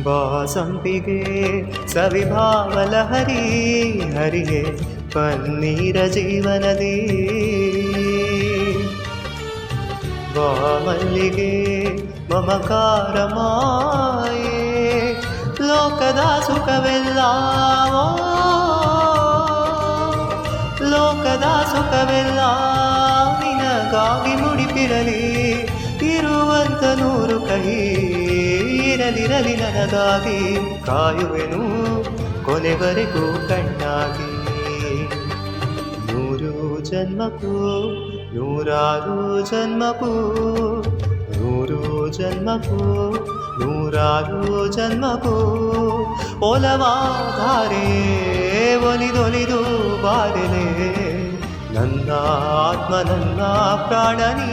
ಬಾಸಂಪಿಗೆ ಸವಿಭಾವಲಹರಿ ಹರಿಗೆ ಪನ್ನೀರ ಜೀವನದಿ ಬಾಮಲ್ಲಿಗೆ ಮಮಕಾರ ಮಾಯೆ ಲೋಕದ ಸುಖವೆಲ್ಲ ಲೋಕದ ಸುಖವೆಲ್ಲ ನಿನಗಾಗಿ ಮುಡಿಪಿರಲಿ ಇರುವಂತ ನೂರು ಕಹಿ ಇರಲಿರಲಿ ನನಗಾಗಿ ಕಾಯುವೆನು ಕೊನೆವರೆಗೂ ಕಣ್ಣಾಗಿ ನೂರು ಜನ್ಮಕ್ಕೂ ನೂರಾರು ಜನ್ಮಕ್ಕೂ ನೂರು ಜನ್ಮಕ್ಕೂ ನೂರಾರು ಜನ್ಮಕ್ಕೂ ಒಲವಾಧಾರೆ ಒಲಿದೊಲಿದು ಬಾರೆಲೆ ನನ್ನ ಆತ್ಮ ನನ್ನ ಪ್ರಾಣ ನೀ